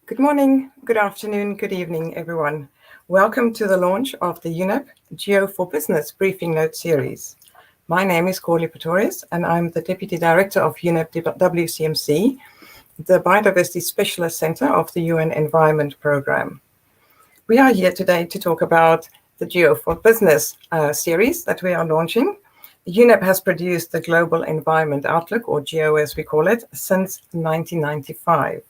Good morning, good afternoon, good evening, everyone. Welcome to the launch of the UNEP GEO for Business Briefing Note series. My name is Corley Pretorius, and I'm the Deputy Director of UNEP-WCMC, the Biodiversity Specialist Center of the UN Environment Programme. We are here today to talk about the GEO for Business series that we are launching. UNEP has produced the Global Environment Outlook, or GEO as we call it, since 1995.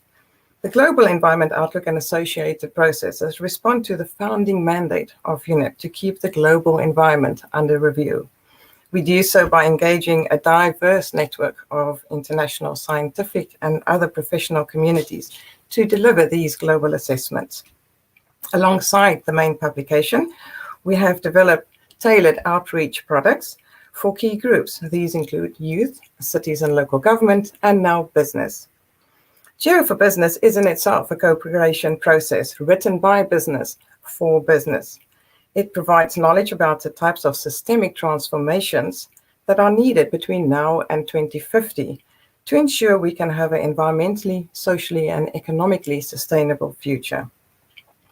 The Global Environment Outlook and associated processes respond to the founding mandate of UNEP to keep the global environment under review. We do so by engaging a diverse network of international scientific and other professional communities to deliver these global assessments. Alongside the main publication, we have developed tailored outreach products for key groups. These include youth, cities and local government, and now business. GEO for Business is in itself a co-creation process written by business for business. It provides knowledge about the types of systemic transformations that are needed between now and 2050 to ensure we can have an environmentally, socially, and economically sustainable future.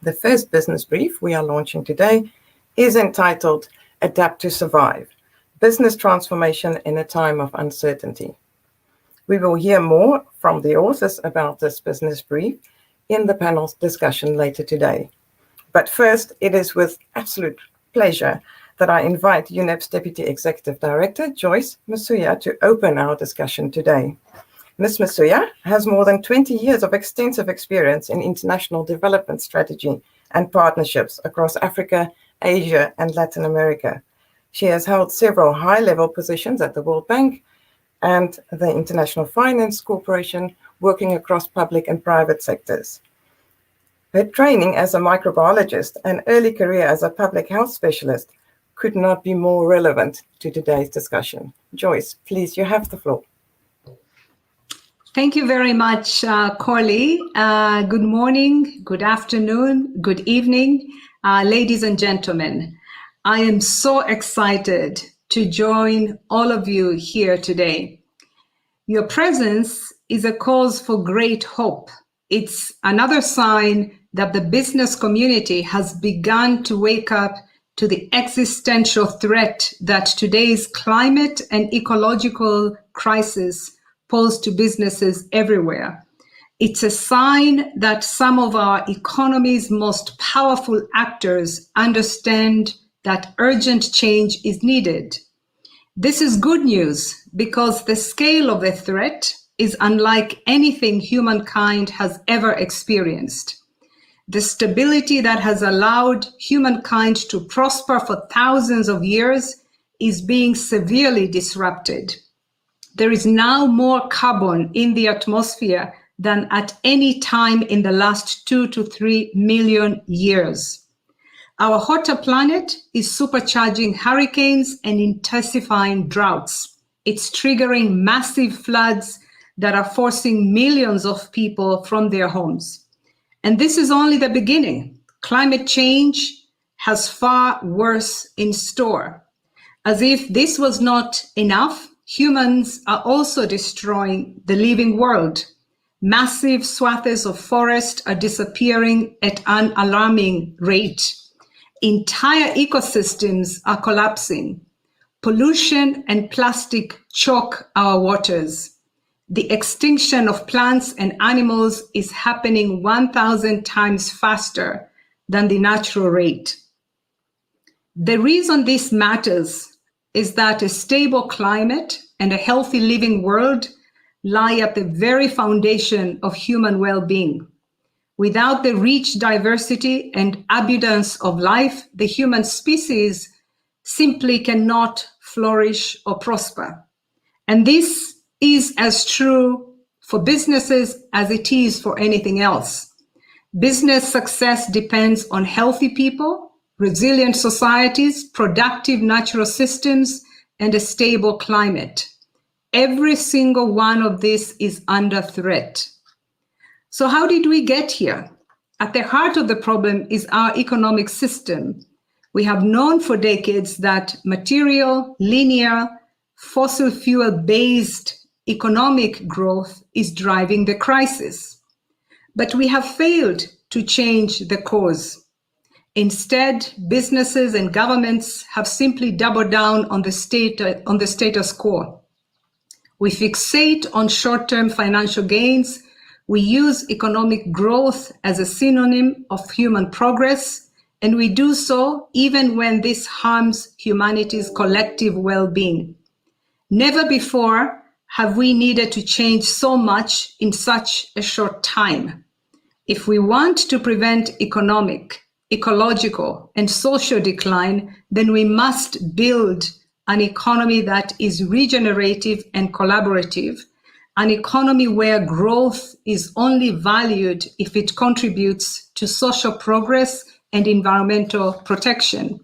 The first business brief we are launching today is entitled Adapt to Survive: Business Transformation in a Time of Uncertainty. We will hear more from the authors about this business brief in the panel's discussion later today. But first, it is with absolute pleasure that I invite UNEP's Deputy Executive Director, Joyce Masuya, to open our discussion today. Ms. Masuya has more than 20 years of extensive experience in international development strategy and partnerships across Africa, Asia, and Latin America. She has held several high-level positions at the World Bank and the International Finance Corporation, working across public and private sectors. Her training as a microbiologist and early career as a public health specialist could not be more relevant to today's discussion. Joyce, please, you have the floor. Thank you very much, Corley. Good morning, good afternoon, good evening, ladies and gentlemen. I am so excited to join all of you here today. Your presence is a cause for great hope. It's another sign that the business community has begun to wake up to the existential threat that today's climate and ecological crisis pose to businesses everywhere. It's a sign that some of our economy's most powerful actors understand that urgent change is needed. This is good news because the scale of the threat is unlike anything humankind has ever experienced. The stability that has allowed humankind to prosper for thousands of years is being severely disrupted. There is now more carbon in the atmosphere than at any time in the last 2 to 3 million years. Our hotter planet is supercharging hurricanes and intensifying droughts. It's triggering massive floods that are forcing millions of people from their homes. And this is only the beginning. Climate change has far worse in store. As if this was not enough, humans are also destroying the living world. Massive swaths of forest are disappearing at an alarming rate. Entire ecosystems are collapsing. Pollution and plastic choke our waters. The extinction of plants and animals is happening 1,000 times faster than the natural rate. The reason this matters is that a stable climate and a healthy living world lie at the very foundation of human well-being. Without the rich diversity and abundance of life, the human species simply cannot flourish or prosper. And this is as true for businesses as it is for anything else. Business success depends on healthy people, resilient societies, productive natural systems, and a stable climate. Every single one of this is under threat. So how did we get here? At the heart of the problem is our economic system. We have known for decades that material, linear, fossil fuel-based economic growth is driving the crisis. but we have failed to change the cause. Instead, businesses and governments have simply doubled down on the status quo. We fixate on short-term financial gains. We use economic growth as a synonym of human progress, and we do so even when this harms humanity's collective well-being. Never before have we needed to change so much in such a short time. If we want to prevent economic, ecological, and social decline, then we must build an economy that is regenerative and collaborative, an economy where growth is only valued if it contributes to social progress and environmental protection.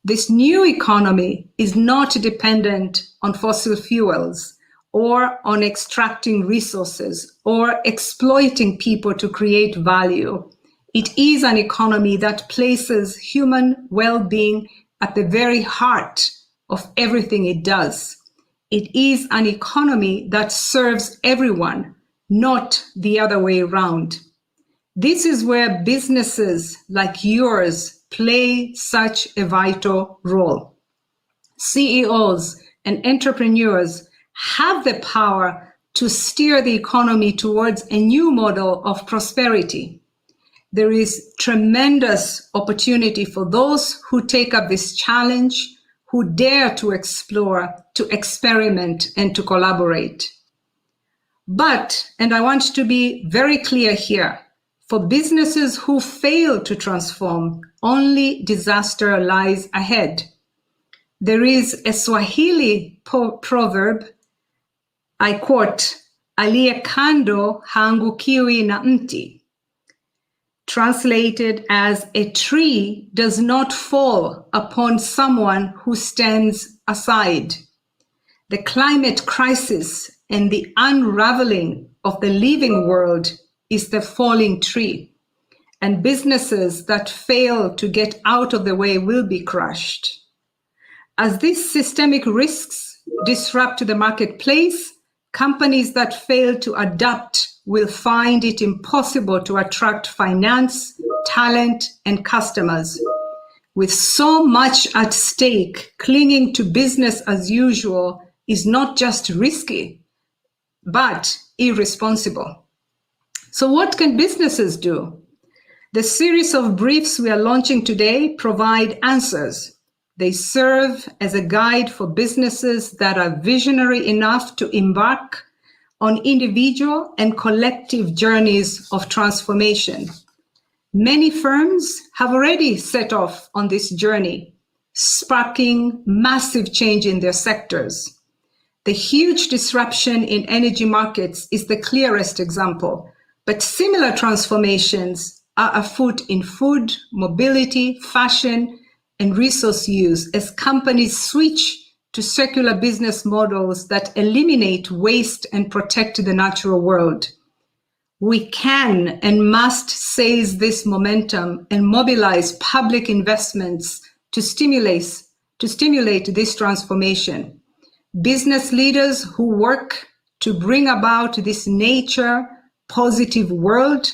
This new economy is not dependent on fossil fuels or on extracting resources or exploiting people to create value. It is an economy that places human well-being at the very heart of everything it does. It is an economy that serves everyone, not the other way around. This is where businesses like yours play such a vital role. CEOs and entrepreneurs have the power to steer the economy towards a new model of prosperity. There is tremendous opportunity for those who take up this challenge, who dare to explore, to experiment, and to collaborate. But, and I want to be very clear here, for businesses who fail to transform, only disaster lies ahead. There is a Swahili proverb, I quote, aliye kando haangukiwi na mti, translated as a tree does not fall upon someone who stands aside. The climate crisis and the unraveling of the living world is the falling tree, and businesses that fail to get out of the way will be crushed. As these systemic risks disrupt the marketplace, companies that fail to adapt will find it impossible to attract finance, talent, and customers. With so much at stake, clinging to business as usual is not just risky, but irresponsible. So what can businesses do? The series of briefs we are launching today provide answers. They serve as a guide for businesses that are visionary enough to embark on individual and collective journeys of transformation. Many firms have already set off on this journey, sparking massive change in their sectors. The huge disruption in energy markets is the clearest example, but similar transformations are afoot in food, mobility, fashion, and resource use as companies switch to circular business models that eliminate waste and protect the natural world. We can and must seize this momentum and mobilize public investments to stimulate this transformation. Business leaders who work to bring about this nature positive world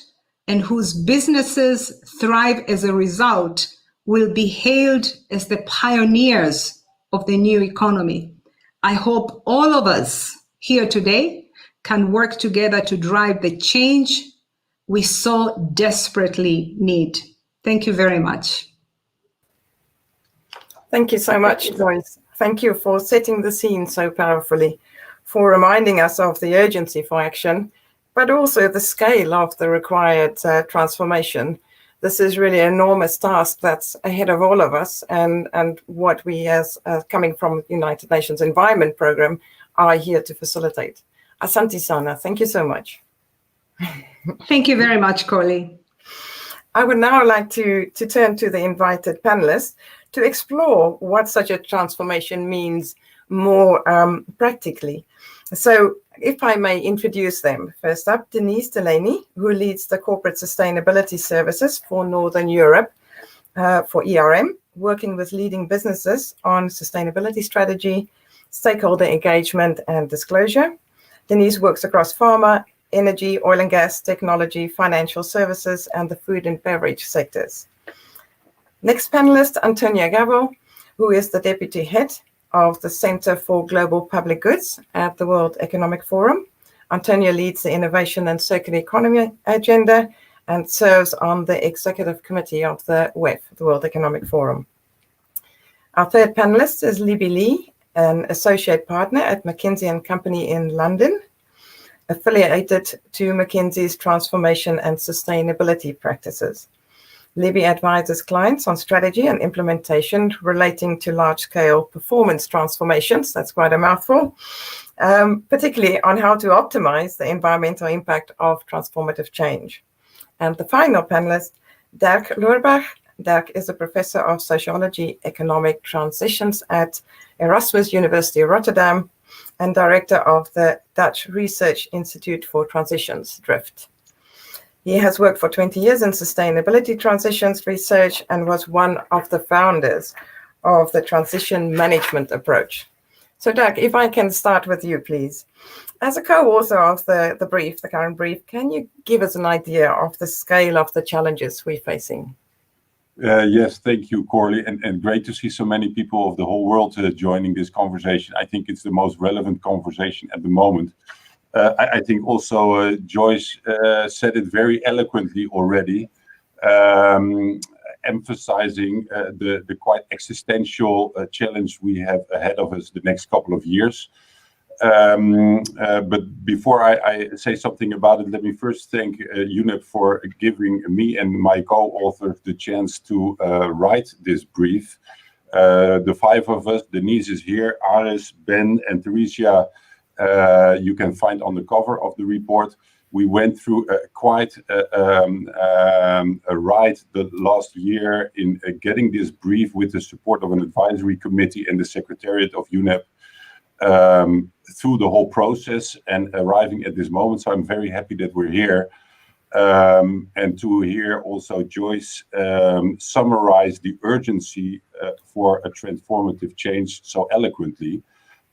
and whose businesses thrive as a result will be hailed as the pioneers of the new economy. I hope all of us here today can work together to drive the change we so desperately need. Thank you very much. Thank you so much, Joyce. Thank you for setting the scene so powerfully, for reminding us of the urgency for action, but also the scale of the required transformation. This is really an enormous task that's ahead of all of us, and what we as coming from the United Nations Environment Programme are here to facilitate. Asante Nsana, thank you so much. Thank you very much, Corley. I would now like to turn to the invited panelists to explore what such a transformation means more practically. So if I may introduce them. First up, Denise Delaney, who leads the Corporate Sustainability Services for Northern Europe for ERM, working with leading businesses on sustainability strategy, stakeholder engagement and disclosure. Denise works across pharma, energy, oil and gas, technology, financial services, and the food and beverage sectors. Next panelist, Antonia Gabo, who is the Deputy Head of the Center for Global Public Goods at the World Economic Forum. Antonia leads the Innovation and Circular Economy agenda and serves on the Executive Committee of the WEF, the World Economic Forum. Our third panelist is Libby Lee, an Associate Partner at McKinsey & Company in London, affiliated to McKinsey's transformation and sustainability practices. Libby advises clients on strategy and implementation relating to large-scale performance transformations, that's quite a mouthful, particularly on how to optimize the environmental impact of transformative change. And the final panelist, Dirk Loorbach. Dirk is a professor of sociology, economic transitions at Erasmus University Rotterdam and director of the Dutch Research Institute for Transitions, DRIFT. He has worked for 20 years in sustainability transitions research and was one of the founders of the transition management approach. So Dirk, if I can start with you, please. As a co-author of the brief, the current brief, can you give us an idea of the scale of the challenges we're facing? Yes, thank you, Corley, and great to see so many people of the whole world joining this conversation. I think it's the most relevant conversation at the moment. I think also Joyce said it very eloquently already, emphasizing the quite existential challenge we have ahead of us the next couple of years. But before I say something about it, let me first thank UNEP for giving me and my co-author the chance to write this brief. The five of us, Denise is here, Aris, Ben, and Theresia, you can find on the cover of the report. We went through quite a ride the last year in getting this brief with the support of an advisory committee and the Secretariat of UNEP through the whole process and arriving at this moment. So I'm very happy that we're here. And to hear also Joyce summarize the urgency for a transformative change so eloquently.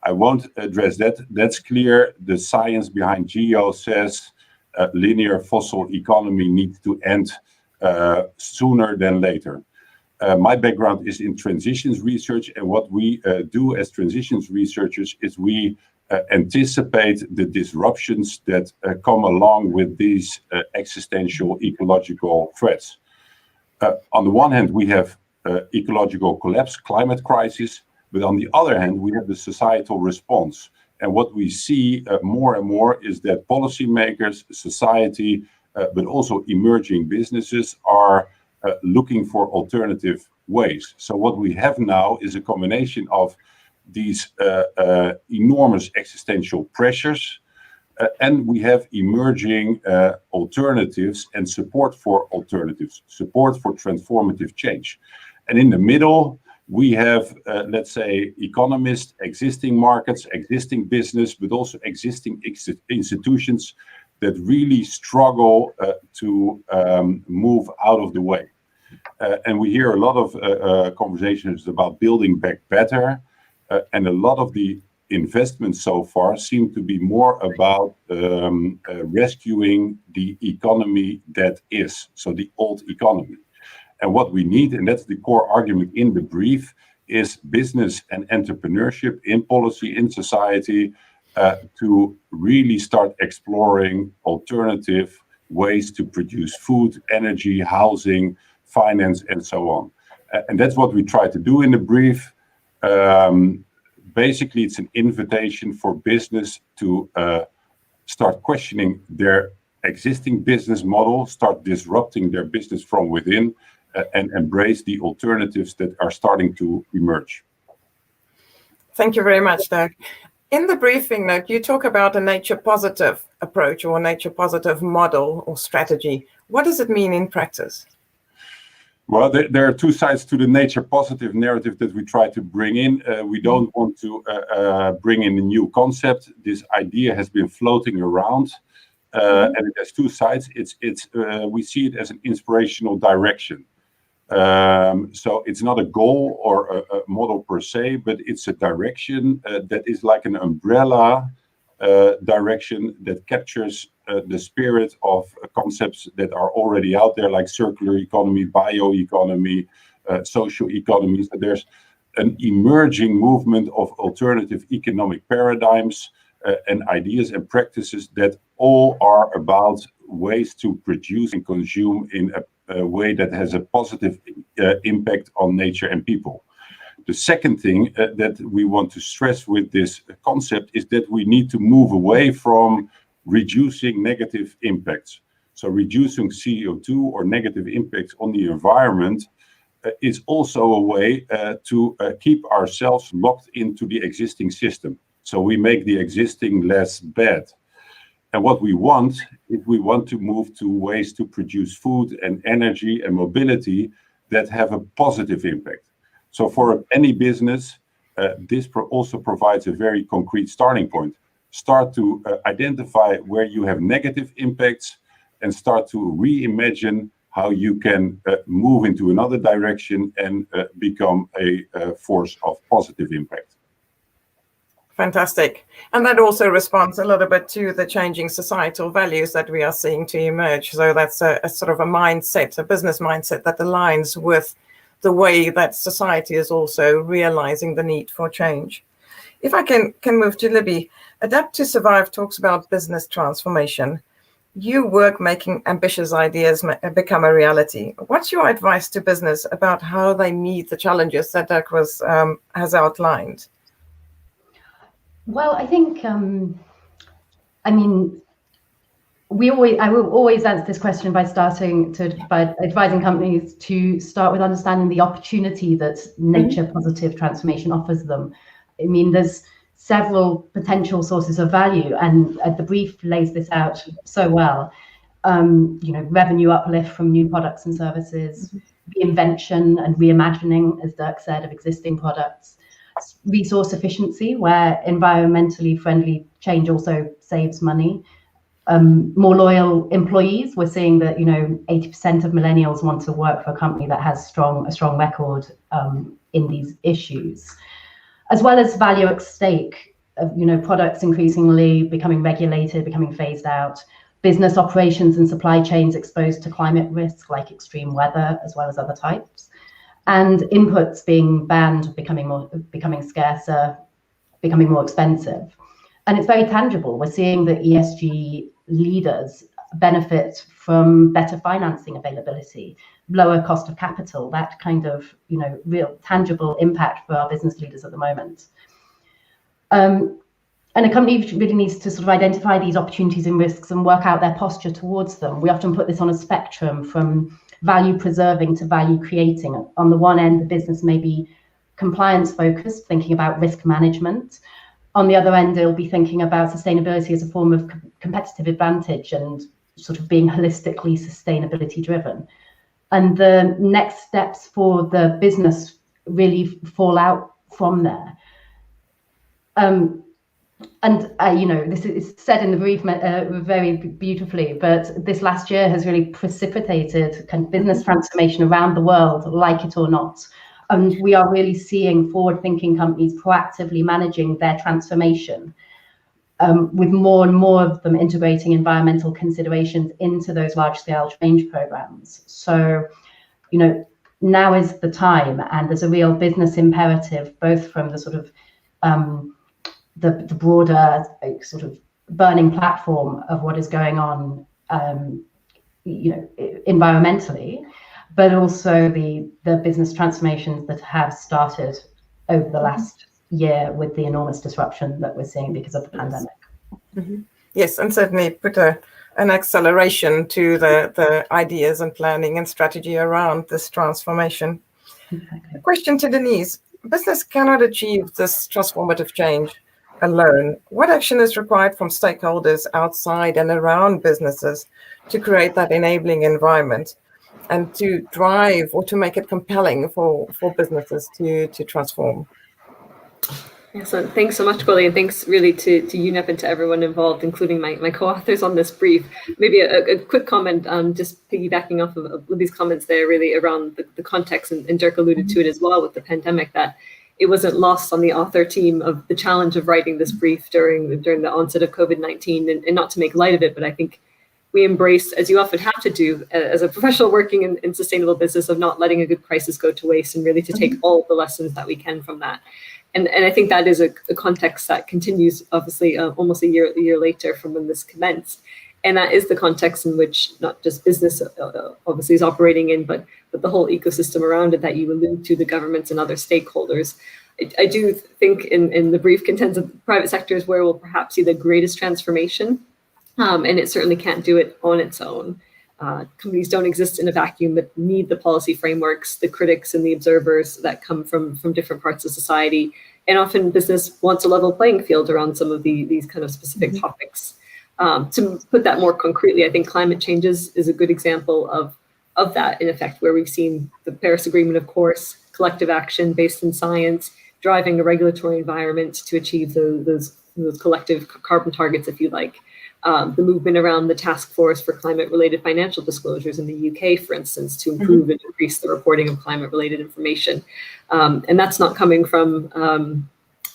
I won't address that. That's clear. The science behind GEO says linear fossil economy needs to end sooner than later. My background is in transitions research, and what we do as transitions researchers is we anticipate the disruptions that come along with these existential ecological threats. On the one hand, we have ecological collapse, climate crisis, but on the other hand, we have the societal response. And what we see more and more is that policymakers, society, but also emerging businesses are looking for alternative ways. So what we have now is a combination of these enormous existential pressures, and we have emerging alternatives and support for alternatives, support for transformative change. And in the middle, we have, let's say, economists, existing markets, existing business, but also existing institutions that really struggle to move out of the way. And we hear a lot of conversations about building back better, and a lot of the investments so far seem to be more about rescuing the economy that is, so the old economy. And what we need, and that's the core argument in the brief, is business and entrepreneurship in policy, in society, to really start exploring alternative ways to produce food, energy, housing, finance, and so on. And that's what we try to do in the brief. Basically, it's an invitation for business to start questioning their existing business model, start disrupting their business from within, and embrace the alternatives that are starting to emerge. Thank you very much, Dirk. In the briefing note, you talk about a nature positive approach or a nature positive model or strategy. What does it mean in practice? Well, there are two sides to the nature positive narrative that we try to bring in. We don't want to bring in a new concept. This idea has been floating around, and it has two sides. We see it as an inspirational direction. So it's not a goal or a model per se, but it's a direction that is like an umbrella direction that captures the spirit of concepts that are already out there, like circular economy, bioeconomy, social economies. There's an emerging movement of alternative economic paradigms and ideas and practices that all are about ways to produce and consume in a way that has a positive impact on nature and people. The second thing that we want to stress with this concept is that we need to move away from reducing negative impacts. So reducing CO2 or negative impacts on the environment is also a way to keep ourselves locked into the existing system. So we make the existing less bad. And what we want, if we want to move to ways to produce food and energy and mobility that have a positive impact. So for any business, this also provides a very concrete starting point. Start to identify where you have negative impacts and start to reimagine how you can move into another direction and become a force of positive impact. Fantastic. And that also responds a little bit to the changing societal values that we are seeing to emerge. So that's a sort of a mindset, a business mindset that aligns with the way that society is also realizing the need for change. If I can move to Libby, Adapt to Survive talks about business transformation. You work making ambitious ideas become a reality. What's your advice to business about how they meet the challenges that Dirk has outlined? Well, I think, I will always answer this question by advising companies to start with understanding the opportunity that nature positive transformation offers them. I mean, there's several potential sources of value, and the brief lays this out so well. Revenue uplift from new products and services, reinvention and reimagining, as Dirk said, of existing products, resource efficiency, where environmentally friendly change also saves money. More loyal employees. We're seeing that 80% of millennials want to work for a company that has a strong record in these issues, as well as value at stake. Products increasingly becoming regulated, becoming phased out. Business operations and supply chains exposed to climate risk like extreme weather, as well as other types, and inputs being banned, becoming scarcer, becoming more expensive. And it's very tangible. We're seeing that ESG leaders benefit from better financing availability, lower cost of capital, that kind of real tangible impact for our business leaders at the moment. And a company really needs to sort of identify these opportunities and risks and work out their posture towards them. We often put this on a spectrum from value preserving to value creating. On the one end, the business may be compliance focused, thinking about risk management. On the other end, it'll be thinking about sustainability as a form of competitive advantage and sort of being holistically sustainability driven. And the next steps for the business really fall out from there. This is said in the brief very beautifully, but this last year has really precipitated kind of business transformation around the world, like it or not. And we are really seeing forward-thinking companies proactively managing their transformation, with more and more of them integrating environmental considerations into those large-scale change programs. So, now is the time, and there's a real business imperative, both from the sort of the broader sort of burning platform of what is going on, environmentally, but also the business transformations that have started over the last year with the enormous disruption that we're seeing because of the pandemic. Mm-hmm. Yes, and certainly put an acceleration to the ideas and planning and strategy around this transformation. Exactly. A question to Denise. Business cannot achieve this transformative change alone. What action is required from stakeholders outside and around businesses to create that enabling environment and to drive or to make it compelling for businesses to transform? Excellent. Thanks so much, Coley, and thanks really to UNEP and to everyone involved, including my co-authors on this brief. Maybe a quick comment, just piggybacking off of Libby's comments there, really around the context, and Dirk alluded to it as well with the pandemic, that it wasn't lost on the author team of the challenge of writing this brief during the onset of COVID-19, and not to make light of it, but I think we embrace, as you often have to do as a professional working in sustainable business, of not letting a good crisis go to waste, and really to take all the lessons that we can from that. And I think that is a context that continues, obviously, almost a year later from when this commenced. And that is the context in which not just business obviously is operating in, but the whole ecosystem around it that you allude to, the governments and other stakeholders. I do think in the brief contends that the private sector is where we'll perhaps see the greatest transformation. And it certainly can't do it on its own. Companies don't exist in a vacuum, but need the policy frameworks, the critics and the observers that come from different parts of society. And often business wants a level playing field around some of these kind of specific topics. To put that more concretely, I think climate change is a good example of that, in effect, where we've seen the Paris Agreement, of course, collective action based in science, driving a regulatory environment to achieve those collective carbon targets, if you like. The movement around the task force for climate-related financial disclosures in the UK, for instance, to improve and increase the reporting of climate-related information. And that's not coming from,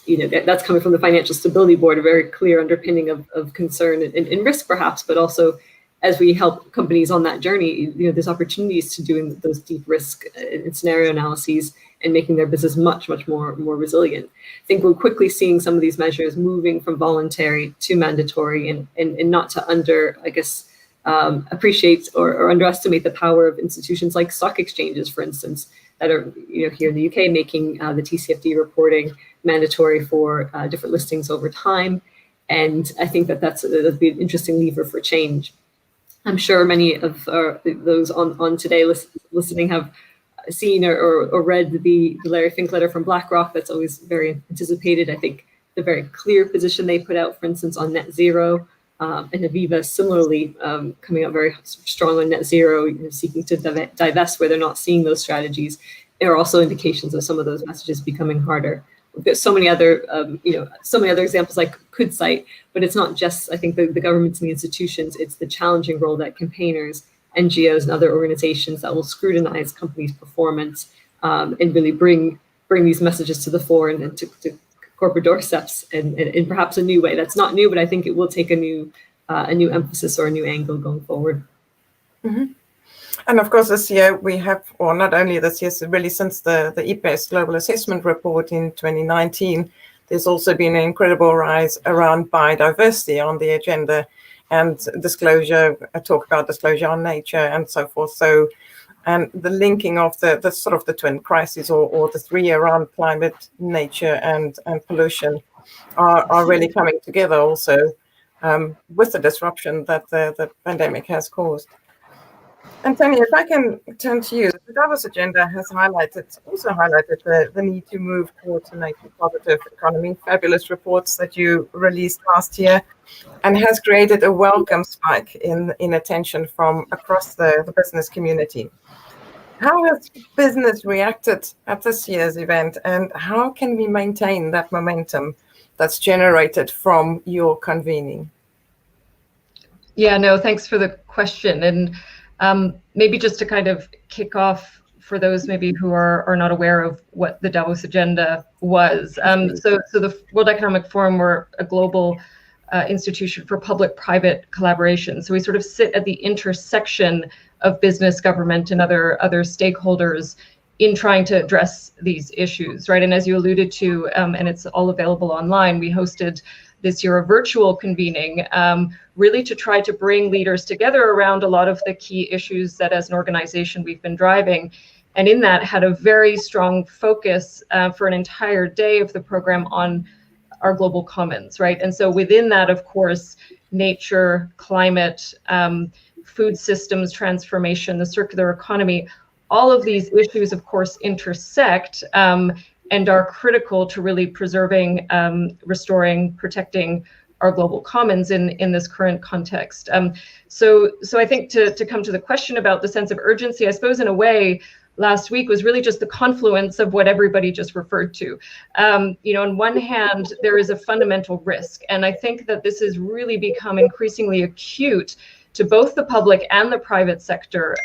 that's coming from the Financial Stability Board, a very clear underpinning of concern and risk, perhaps, but also as we help companies on that journey, there's opportunities to doing those deep risk and scenario analyses and making their business much more resilient. I think we're quickly seeing some of these measures moving from voluntary to mandatory, and not to appreciate or underestimate the power of institutions like stock exchanges, for instance, that are here in the UK making the TCFD reporting mandatory for different listings over time. And I think that'd be an interesting lever for change. I'm sure many of those on today listening have seen or read the Larry Fink letter from BlackRock. That's always very anticipated. I think the very clear position they put out, for instance, on net zero, and Aviva similarly coming out very strong on net zero, seeking to divest where they're not seeing those strategies. There are also indications of some of those messages becoming harder. We've got so many other examples I could cite, but it's not just, I think, the governments and the institutions, it's the challenging role that campaigners, NGOs, and other organizations that will scrutinize companies' performance and really bring these messages to the fore and to corporate doorsteps in perhaps a new way. That's not new, but I think it will take a new emphasis or a new angle going forward. Mm-hmm. And of course, this year we have, or not only this year, so really since the EPAS Global Assessment Report in 2019, there's also been an incredible rise around biodiversity on the agenda, and disclosure, talk about disclosure on nature and so forth. So, and the linking of the sort of the twin crises or the three around climate, nature and pollution are really coming together also with the disruption that the pandemic has caused. And Tony, if I can turn to you, the Davos agenda has also highlighted the need to move towards a nature positive economy, fabulous reports that you released last year, and has created a welcome spike in attention from across the business community. How has business reacted at this year's event, and how can we maintain that momentum that's generated from your convening? Yeah, no, thanks for the question. And maybe just to kind of kick off for those maybe who are not aware of what the Davos agenda was. So the World Economic Forum, we're a global institution for public-private collaboration. So we sort of sit at the intersection of business, government, and other stakeholders in trying to address these issues, right? And as you alluded to, and it's all available online, we hosted this year a virtual convening, really to try to bring leaders together around a lot of the key issues that as an organization we've been driving. And in that had a very strong focus for an entire day of the program on our global commons, right? And so within that, of course, nature, climate, food systems transformation, the circular economy, all of these issues, of course, intersect and are critical to really preserving, restoring, protecting our global commons in this current context. So I think to come to the question about the sense of urgency, I suppose in a way, last week was really just the confluence of what everybody just referred to. On one hand, there is a fundamental risk, and I think that this has really become increasingly acute to both the public and the private sector.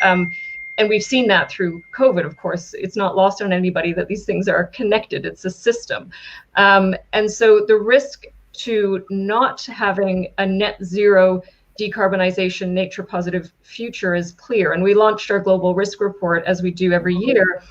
And we've seen that through COVID, of course. It's not lost on anybody that these things are connected. It's a system. And so the risk to not having a net zero decarbonization, nature positive future is clear. And we launched our global risk report, as we do every year.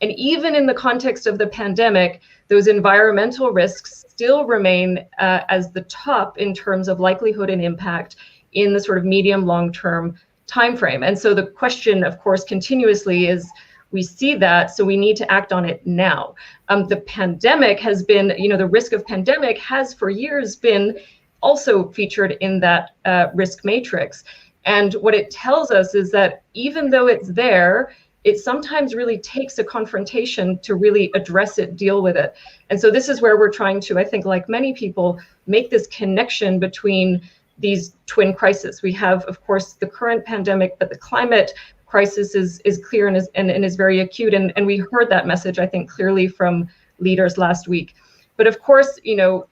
And even in the context of the pandemic, those environmental risks still remain as the top in terms of likelihood and impact in the sort of medium long-term timeframe. And so the question, of course, continuously is, we see that, so we need to act on it now. The pandemic has been, the risk of pandemic has for years been also featured in that risk matrix. And what it tells us is that even though it's there, it sometimes really takes a confrontation to really address it, deal with it. And so this is where we're trying to, I think, like many people, make this connection between these twin crises. We have, of course, the current pandemic, but the climate crisis is clear and is very acute. And we heard that message, I think, clearly from leaders last week. But of course,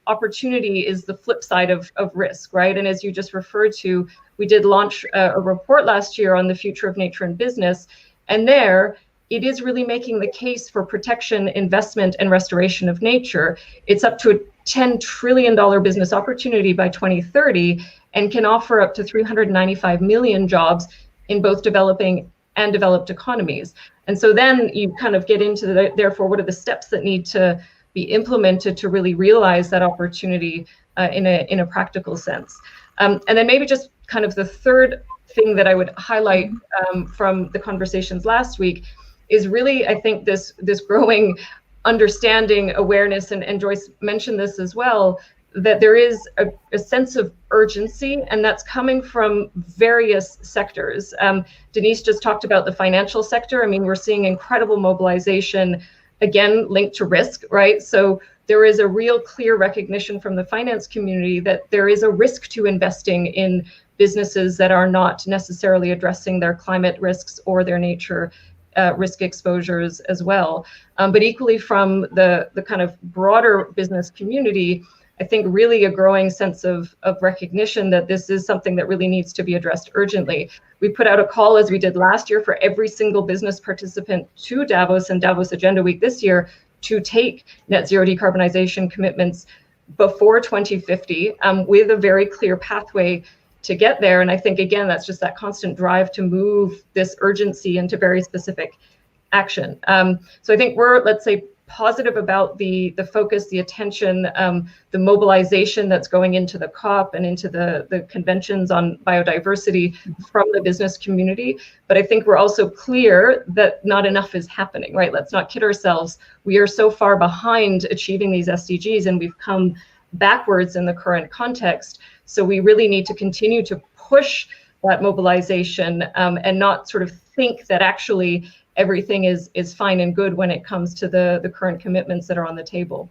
opportunity is the flip side of risk, right? And as you just referred to, we did launch a report last year on the future of nature and business. And there, it is really making the case for protection, investment, and restoration of nature. It's up to a $10 trillion business opportunity by 2030 and can offer up to 395 million jobs in both developing and developed economies. And so then you kind of get into therefore, what are the steps that need to be implemented to really realize that opportunity in a practical sense? And then maybe just kind of the third thing that I would highlight from the conversations last week is really, I think, this growing understanding, awareness, and Joyce mentioned this as well, that there is a sense of urgency, and that's coming from various sectors. Denise just talked about the financial sector. I mean, we're seeing incredible mobilization, again, linked to risk, right? So there is a real clear recognition from the finance community that there is a risk to investing in businesses that are not necessarily addressing their climate risks or their nature risk exposures as well. But equally from the kind of broader business community, I think really a growing sense of recognition that this is something that really needs to be addressed urgently. We put out a call, as we did last year, for every single business participant to Davos and Davos Agenda Week this year to take net zero decarbonization commitments before 2050 with a very clear pathway to get there. And I think, again, that's just that constant drive to move this urgency into very specific action. So I think we're, let's say, positive about the focus, the attention, the mobilization that's going into the COP and into the conventions on biodiversity from the business community. But I think we're also clear that not enough is happening, right? Let's not kid ourselves. We are so far behind achieving these SDGs, and we've come backwards in the current context. So we really need to continue to push that mobilization and not sort of think that actually everything is fine and good when it comes to the current commitments that are on the table.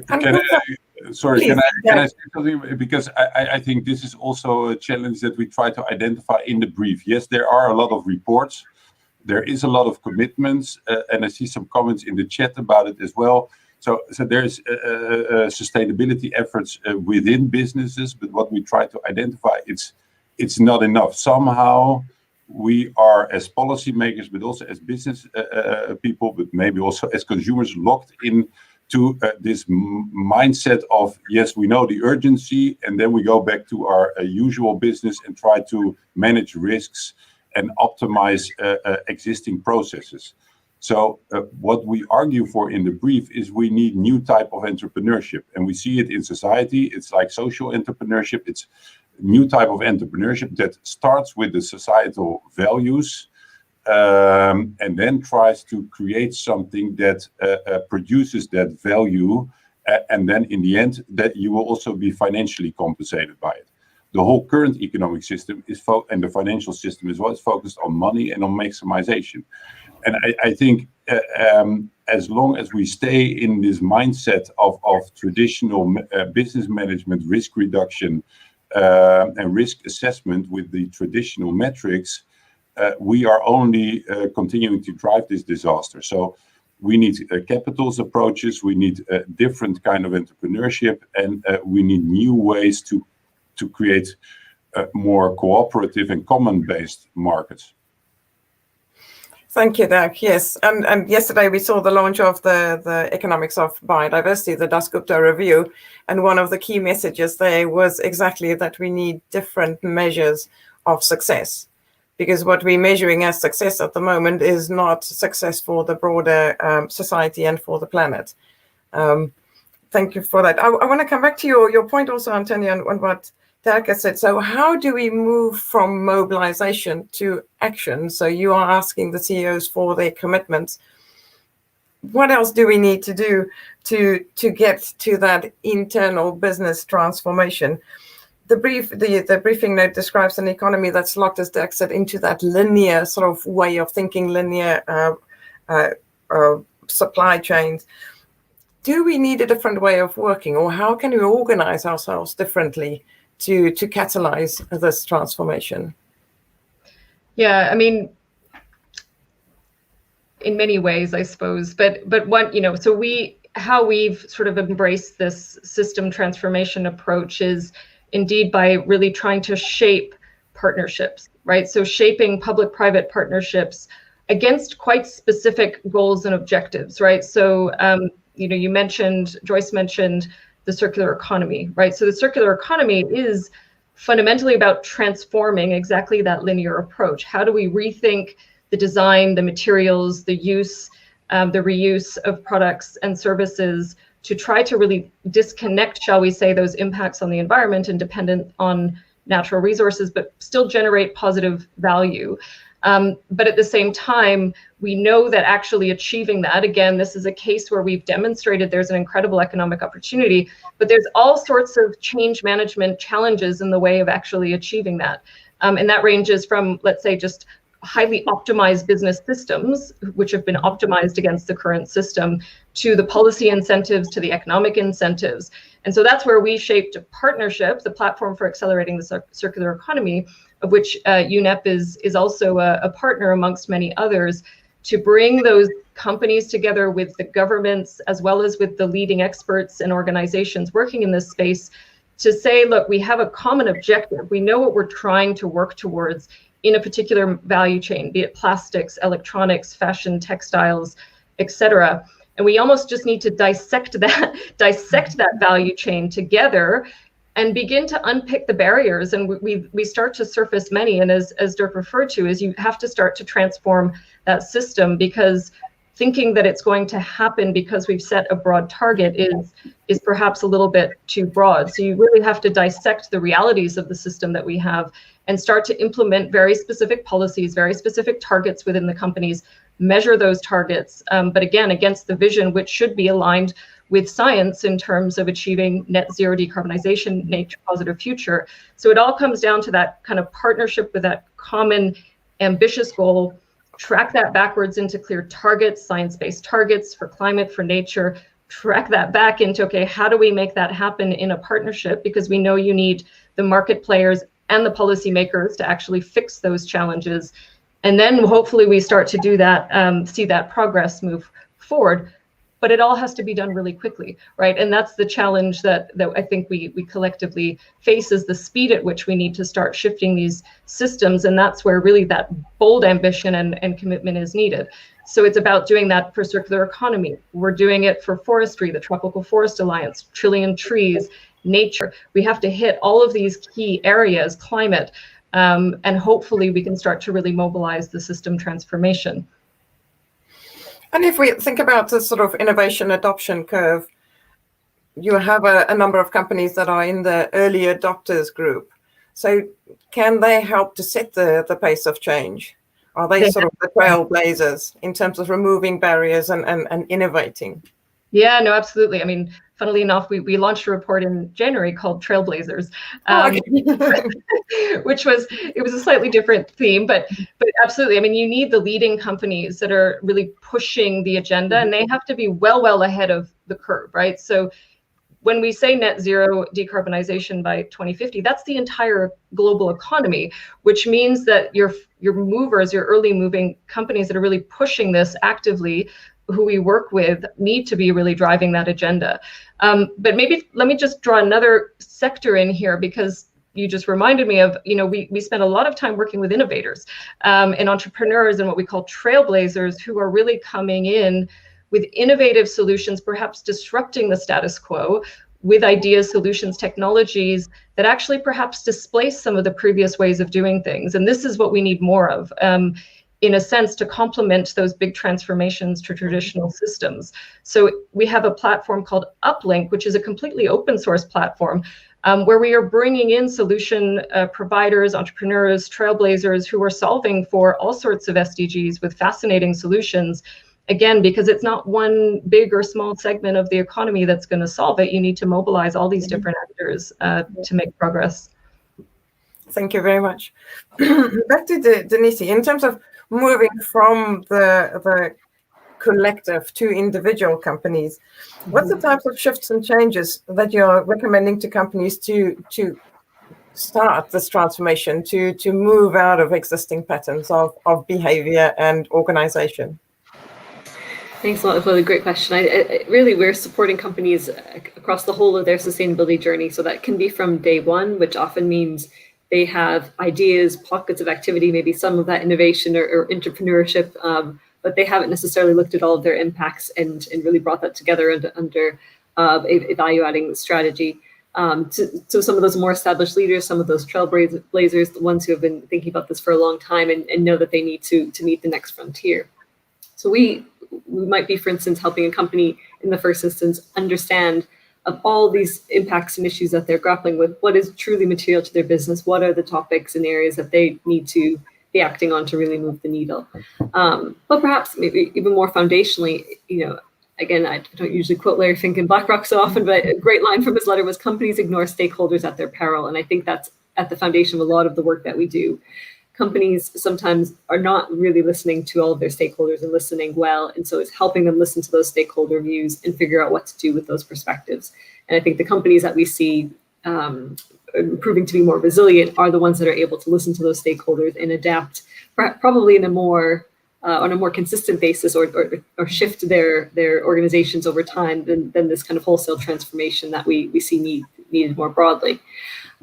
Can I say something? Because I think this is also a challenge that we try to identify in the brief. Yes, there are a lot of reports. There is a lot of commitments, and I see some comments in the chat about it as well. So there's sustainability efforts within businesses, but what we try to identify, it's not enough. Somehow we are, as policymakers, but also as business people, but maybe also as consumers, locked in to this mindset of, yes, we know the urgency, and then we go back to our usual business and try to manage risks and optimize existing processes. So what we argue for in the brief is we need new type of entrepreneurship, and we see it in society. It's like social entrepreneurship. It's new type of entrepreneurship that starts with the societal values and then tries to create something that produces that value, and then in the end that you will also be financially compensated by it. The whole current economic system is and the financial system as well is focused on money and on maximization. And I think as long as we stay in this mindset of traditional business management, risk reduction, and risk assessment with the traditional metrics, we are only continuing to drive this disaster. So we need capitals approaches, we need a different kind of entrepreneurship, and we need new ways to create more cooperative and common-based markets. Thank you, Doug. Yes, and yesterday we saw the launch of the Economics of Biodiversity, the Dasgupta Review, and one of the key messages there was exactly that we need different measures of success, because what we're measuring as success at the moment is not success for the broader society and for the planet. Thank you for that. I want to come back to your point also, Antonio, on what Dirk has said. So how do we move from mobilization to action? So you are asking the CEOs for their commitments. What else do we need to do to get to that internal business transformation? The briefing note describes an economy that's locked, as Dirk said, into that linear sort of way of thinking, linear supply chains. Do we need a different way of working, or how can we organize ourselves differently to catalyze this transformation? Yeah, I mean, in many ways, I suppose, but one, so how we've sort of embraced this system transformation approach is indeed by really trying to shape partnerships, right? So shaping public-private partnerships against quite specific goals and objectives, right? So, Joyce mentioned the circular economy, right? So the circular economy is fundamentally about transforming exactly that linear approach. How do we rethink the design, the materials, the use, the reuse of products and services to try to really disconnect, shall we say, those impacts on the environment and dependent on natural resources, but still generate positive value. But at the same time, we know that actually achieving that, again, this is a case where we've demonstrated there's an incredible economic opportunity, but there's all sorts of change management challenges in the way of actually achieving that. And that ranges from, let's say, just highly optimized business systems, which have been optimized against the current system, to the policy incentives, to the economic incentives. And so that's where we shaped a partnership, the platform for accelerating the circular economy, of which UNEP is also a partner amongst many others, to bring those companies together with the governments, as well as with the leading experts and organizations working in this space, to say, look, we have a common objective. We know what we're trying to work towards in a particular value chain, be it plastics, electronics, fashion, textiles, etc. And we almost just need to dissect that value chain together and begin to unpick the barriers. And we start to surface many. And as Dirk referred to, is you have to start to transform that system, because thinking that it's going to happen because we've set a broad target is perhaps a little bit too broad. So you really have to dissect the realities of the system that we have and start to implement very specific policies, very specific targets within the companies, measure those targets, but again, against the vision, which should be aligned with science in terms of achieving net zero decarbonization, nature positive future. So it all comes down to that kind of partnership with that common ambitious goal, track that backwards into clear targets, science-based targets for climate, for nature, track that back into, okay, how do we make that happen in a partnership? Because we know you need the market players and the policymakers to actually fix those challenges. And then hopefully we start to do that, see that progress move forward. But it all has to be done really quickly, right? And that's the challenge that I think we collectively face, is the speed at which we need to start shifting these systems. And that's where really that bold ambition and commitment is needed. So it's about doing that for circular economy. We're doing it for forestry, the Tropical Forest Alliance, trillion trees, nature. We have to hit all of these key areas, climate, and hopefully we can start to really mobilize the system transformation. And if we think about the sort of innovation adoption curve, you have a number of companies that are in the early adopters group. So can they help to set the pace of change? Are they sort of the trailblazers in terms of removing barriers and innovating? Yeah, no, absolutely. I mean, funnily enough, we launched a report in January called Trailblazers, which was a slightly different theme, but absolutely. I mean, you need the leading companies that are really pushing the agenda, and they have to be well ahead of the curve, right? So when we say net zero decarbonization by 2050, that's the entire global economy, which means that your movers, your early moving companies that are really pushing this actively, who we work with, need to be really driving that agenda. But maybe let me just draw another sector in here, because you just reminded me of, we spend a lot of time working with innovators and entrepreneurs and what we call trailblazers, who are really coming in with innovative solutions, perhaps disrupting the status quo with ideas, solutions, technologies that actually perhaps displace some of the previous ways of doing things. And this is what we need more of, in a sense, to complement those big transformations to traditional systems. So we have a platform called Uplink, which is a completely open source platform, where we are bringing in solution providers, entrepreneurs, trailblazers who are solving for all sorts of SDGs with fascinating solutions. Again, because it's not one big or small segment of the economy that's going to solve it. You need to mobilize all these different actors to make progress. Thank you very much. Back to Denise, in terms of moving from the collective to individual companies, what's the types of shifts and changes that you're recommending to companies to start this transformation, to move out of existing patterns of behavior and organization? Thanks a lot for the great question. Really, we're supporting companies across the whole of their sustainability journey. So that can be from day one, which often means they have ideas, pockets of activity, maybe some of that innovation or entrepreneurship, but they haven't necessarily looked at all of their impacts and really brought that together under a value-adding strategy. So some of those more established leaders, some of those trailblazers, the ones who have been thinking about this for a long time and know that they need to meet the next frontier. So we might be, for instance, helping a company in the first instance understand of all these impacts and issues that they're grappling with, what is truly material to their business, what are the topics and areas that they need to be acting on to really move the needle. But perhaps maybe even more foundationally, again, I don't usually quote Larry Fink in BlackRock so often, but a great line from his letter was, companies ignore stakeholders at their peril. And I think that's at the foundation of a lot of the work that we do. Companies sometimes are not really listening to all of their stakeholders and listening well. And so it's helping them listen to those stakeholder views and figure out what to do with those perspectives. And I think the companies that we see proving to be more resilient are the ones that are able to listen to those stakeholders and adapt, probably in a more on a more consistent basis, or shift their organizations over time than this kind of wholesale transformation that we see needed more broadly.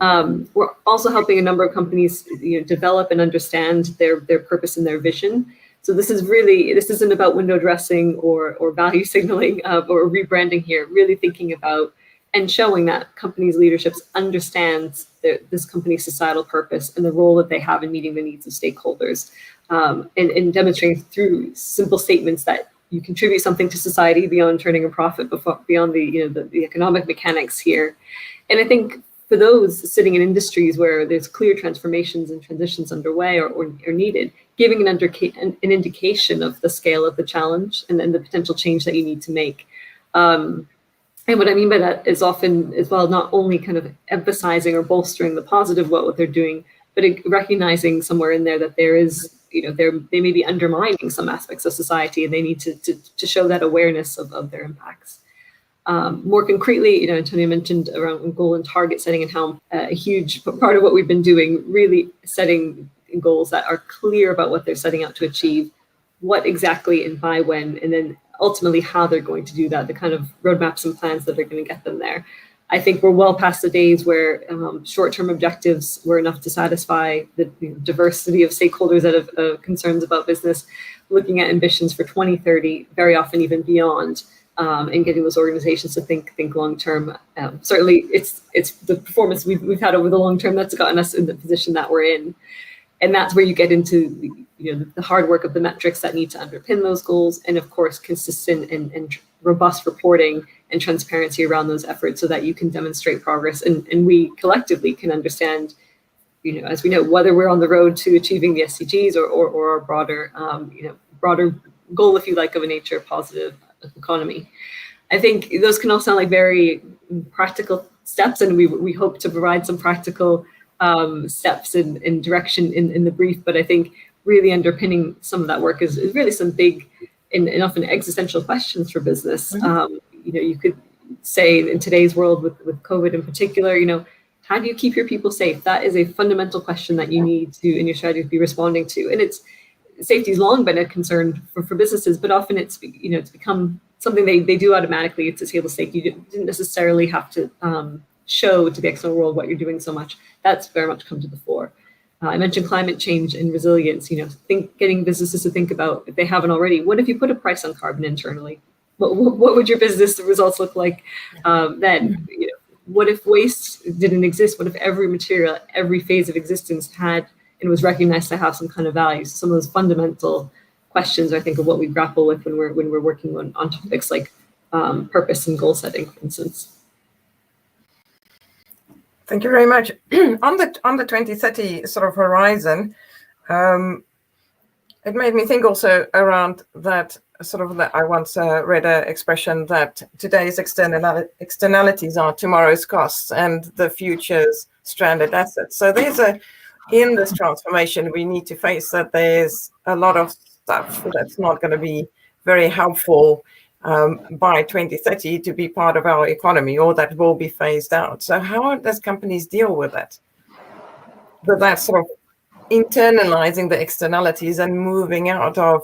We're also helping a number of companies develop and understand their purpose and their vision. So this isn't about window dressing or value signaling or rebranding here, really thinking about and showing that companies' leaderships understands this company's societal purpose and the role that they have in meeting the needs of stakeholders, and demonstrating through simple statements that you contribute something to society beyond turning a profit, beyond the economic mechanics here. And I think for those sitting in industries where there's clear transformations and transitions underway or needed, giving an indication of the scale of the challenge and then the potential change that you need to make. And what I mean by that is often as well, not only kind of emphasizing or bolstering the positive what they're doing, but recognizing somewhere in there that there is, they may be undermining some aspects of society, and they need to show that awareness of their impacts. More concretely, Antonio mentioned around goal and target setting and how a huge part of what we've been doing, really setting goals that are clear about what they're setting out to achieve, what exactly and by when, and then ultimately how they're going to do that, the kind of roadmaps and plans that are going to get them there. I think we're well past the days where short-term objectives were enough to satisfy the diversity of stakeholders that have concerns about business, looking at ambitions for 2030, very often even beyond, and getting those organizations to think long-term. Certainly it's the performance we've had over the long term that's gotten us in the position that we're in. And that's where you get into the hard work of the metrics that need to underpin those goals, and of course, consistent and robust reporting and transparency around those efforts so that you can demonstrate progress. And we collectively can understand, as we know, whether we're on the road to achieving the SDGs or a broader goal, if you like, of a nature positive economy. I think those can all sound like very practical steps, and we hope to provide some practical steps and direction in the brief, but I think really underpinning some of that work is really some big and often existential questions for business. Mm-hmm. You could say in today's world with COVID in particular, how do you keep your people safe? That is a fundamental question that you need to, in your strategy, be responding to. And safety's long been a concern for businesses, but often it's become something they do automatically. It's a table stake. You didn't necessarily have to show to the external world what you're doing so much, that's very much come to the fore. I mentioned climate change and resilience. Getting businesses to think about, if they haven't already, what if you put a price on carbon internally? What would your business results look like then? What if waste didn't exist? What if every material, every phase of existence had and was recognized to have some kind of value? So some of those fundamental questions, I think, are what we grapple with when we're working on topics like purpose and goal setting, for instance. Thank you very much. On the 2030 sort of horizon, it made me think also around that I once read an expression that today's externalities are tomorrow's costs and the future's stranded assets. So in this transformation, we need to face that there's a lot of stuff that's not going to be very helpful by 2030 to be part of our economy, or that will be phased out. So how does companies deal with that? With that sort of internalizing the externalities and moving out of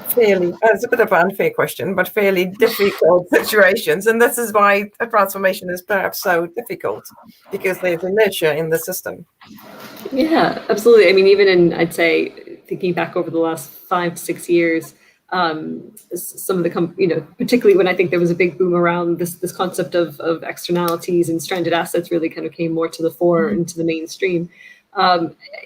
fairly, it's a bit of an unfair question, but fairly difficult situations. And this is why a transformation is perhaps so difficult, because there's inertia in the system. Yeah, absolutely. I mean, even I'd say, thinking back over the last 5 to 6 years, some of the particularly when I think there was a big boom around this concept of externalities and stranded assets really kind of came more to the fore into the mainstream.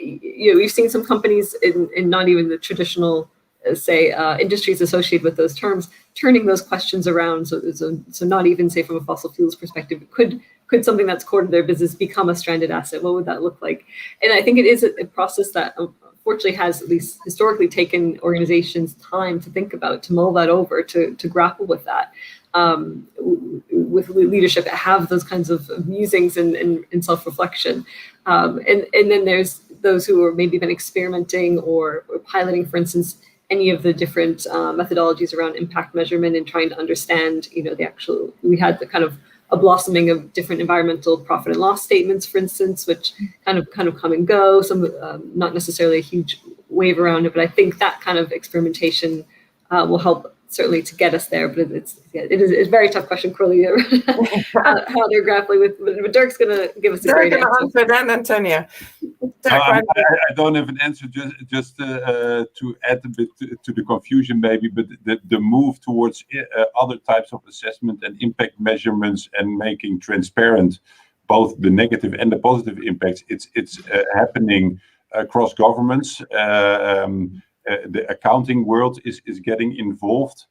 We've seen some companies in not even the traditional industries associated with those terms turning those questions around. So not even, say, from a fossil fuels perspective, could something that's core to their business become a stranded asset? What would that look like? And I think it is a process that unfortunately has, at least historically, taken organizations time to think about, to mull that over, to grapple with that, with leadership, have those kinds of musings and self-reflection. And then there's those who are maybe been experimenting or piloting, for instance, any of the different methodologies around impact measurement and trying to understand, we had the kind of a blossoming of different environmental profit and loss statements, for instance, which kind of come and go. Some not necessarily a huge wave around it, but I think that kind of experimentation will help certainly to get us there. But it is a very tough question, Corley, how they're grappling with. But Dirk's going to give us a great answer. Then, Antonia. I don't have an answer, just to add a bit to the confusion maybe, but the move towards other types of assessment and impact measurements and making transparent both the negative and the positive impacts, it's happening across governments. The accounting world is getting involved,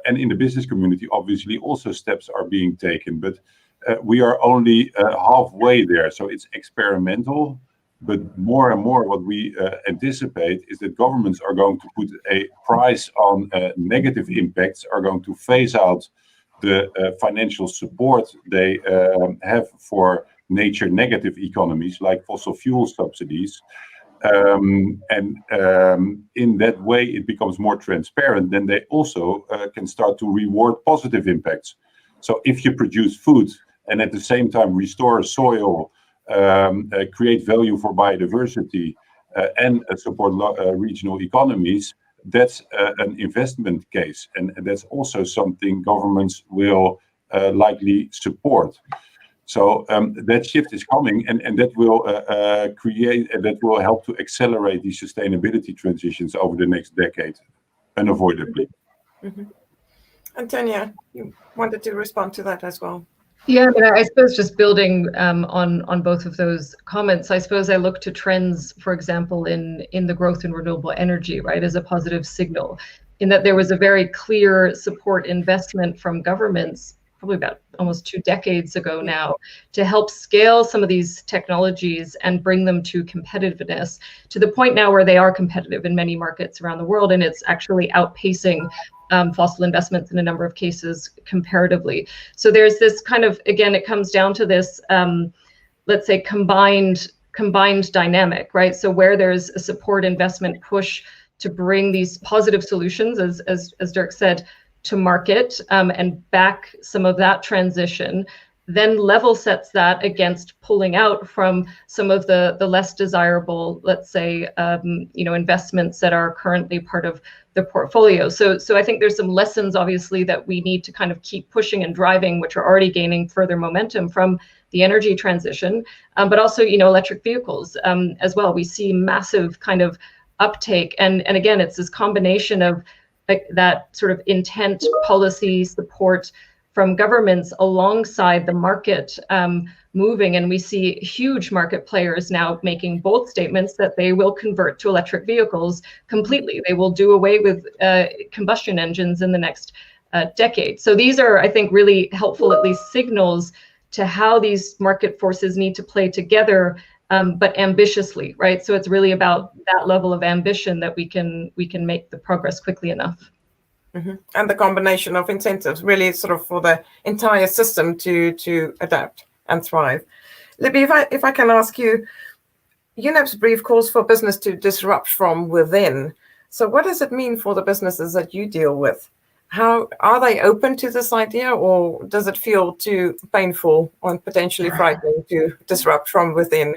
and in the business community, obviously, also steps are being taken, but we are only halfway there, so it's experimental. But more and more what we anticipate is that governments are going to put a price on negative impacts, are going to phase out the financial support they have for nature negative economies like fossil fuel subsidies. In that way it becomes more transparent. Then they also can start to reward positive impacts. So if you produce food and at the same time restore soil, create value for biodiversity, and support regional economies, that's an investment case, and that's also something governments will likely support. So that shift is coming, and that will create, and that will help to accelerate these sustainability transitions over the next decade, unavoidably. Mm-hmm. Antonia, you wanted to respond to that as well. Yeah, but I suppose just building on both of those comments, I suppose I look to trends, for example, in the growth in renewable energy, right, as a positive signal, in that there was a very clear support investment from governments probably about almost 2 decades ago now to help scale some of these technologies and bring them to competitiveness, to the point now where they are competitive in many markets around the world, and it's actually outpacing fossil investments in a number of cases comparatively. So there's this kind of, again, it comes down to this, let's say, combined dynamic, right? So where there's a support investment push to bring these positive solutions, as Dirk said, to market and back some of that transition, then level sets that against pulling out from some of the less desirable, let's say, investments that are currently part of the portfolio. So I think there's some lessons, obviously, that we need to kind of keep pushing and driving, which are already gaining further momentum from the energy transition, but also, electric vehicles as well. We see massive kind of uptake. And again, it's this combination of that sort of intent, policy support from governments alongside the market moving. And we see huge market players now making bold statements that they will convert to electric vehicles completely. They will do away with combustion engines in the next decade. So these are, I think, really helpful, at least signals to how these market forces need to play together, but ambitiously, right? So it's really about that level of ambition that we can make the progress quickly enough. Mm-hmm. And the combination of incentives really sort of for the entire system to adapt and thrive. Libby, if I can ask you, UNEP's brief calls for business to disrupt from within. So what does it mean for the businesses that you deal with? How are they open to this idea, or does it feel too painful or potentially frightening to disrupt from within?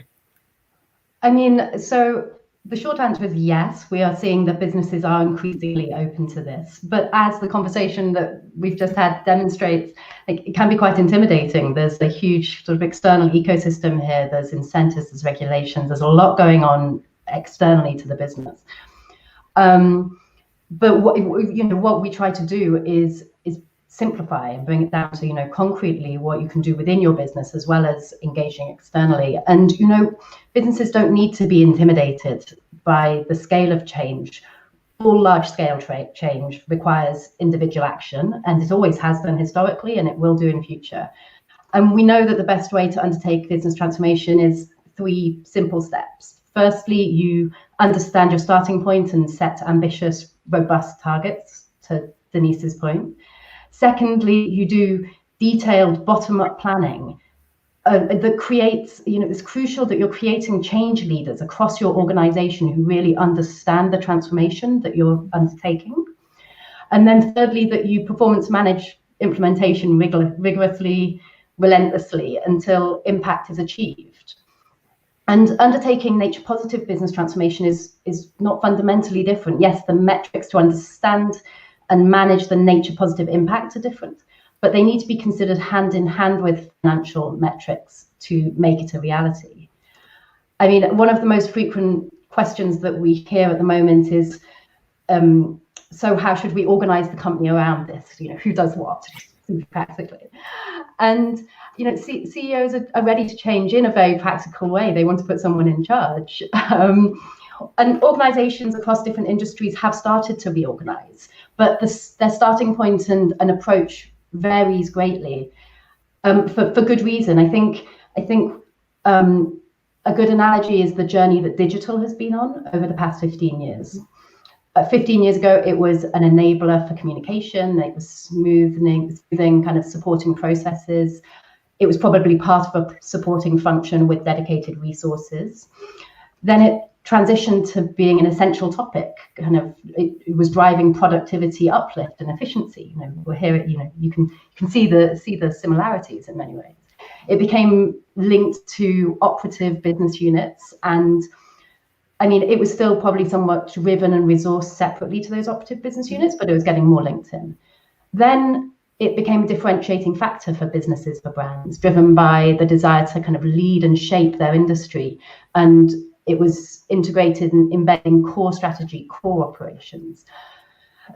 I mean, so the short answer is yes, we are seeing that businesses are increasingly open to this. But as the conversation that we've just had demonstrates, it can be quite intimidating. There's a huge sort of external ecosystem here. There's incentives, there's regulations, there's a lot going on externally to the business. But what we try to do is simplify and bring it down to concretely what you can do within your business, as well as engaging externally. And businesses don't need to be intimidated by the scale of change. All large-scale change requires individual action, and it always has done historically, and it will do in future. And we know that the best way to undertake business transformation is 3 simple steps. Firstly, you understand your starting point and set ambitious, robust targets, to Denise's point. Secondly, you do detailed bottom-up planning that creates, it's crucial that you're creating change leaders across your organization who really understand the transformation that you're undertaking. And then thirdly, that you performance manage implementation rigorously, relentlessly, until impact is achieved. And undertaking nature positive business transformation is not fundamentally different. Yes, the metrics to understand and manage the nature positive impact are different, but they need to be considered hand in hand with financial metrics to make it a reality. I mean, one of the most frequent questions that we hear at the moment is, so how should we organize the company around this? Who does what, practically? And CEOs are ready to change in a very practical way. They want to put someone in charge. And organizations across different industries have started to reorganize, but their starting point and approach varies greatly, for good reason. I think a good analogy is the journey that digital has been on over the past 15 years. 15 years ago, it was an enabler for communication. It was smoothing kind of supporting processes. It was probably part of a supporting function with dedicated resources. Then it transitioned to being an essential topic. It was driving productivity uplift and efficiency. We're here. You can see the similarities in many ways. It became linked to operative business units, and I mean, it was still probably somewhat driven and resourced separately to those operative business units, but it was getting more linked in. Then it became a differentiating factor for businesses, for brands, driven by the desire to kind of lead and shape their industry. And it was integrated and embedding core strategy, core operations.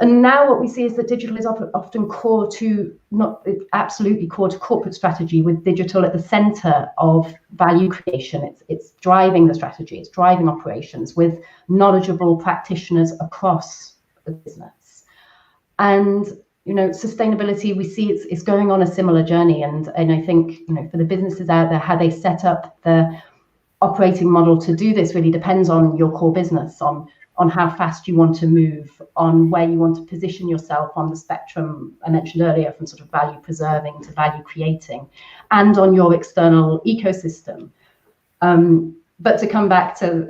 And now what we see is that digital is often core to, not absolutely core to corporate strategy, with digital at the center of value creation. It's driving the strategy, it's driving operations with knowledgeable practitioners across the business. And sustainability, we see it's going on a similar journey. And I think for the businesses out there, how they set up the operating model to do this really depends on your core business, on how fast you want to move, on where you want to position yourself on the spectrum I mentioned earlier, from sort of value preserving to value creating, and on your external ecosystem. But to come back to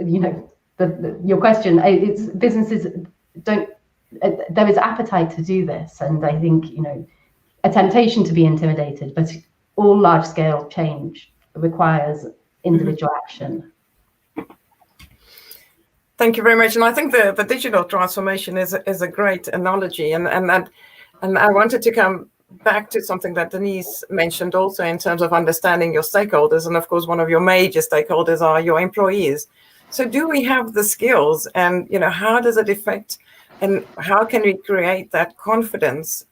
your question, it's businesses don't. There is appetite to do this, and I think a temptation to be intimidated. But all large-scale change requires individual action. Thank you very much. And I think the digital transformation is a great analogy. And I wanted to come back to something that Denise mentioned also in terms of understanding your stakeholders. And of course, one of your major stakeholders are your employees. So do we have the skills, and how does it affect, and how can we create that confidence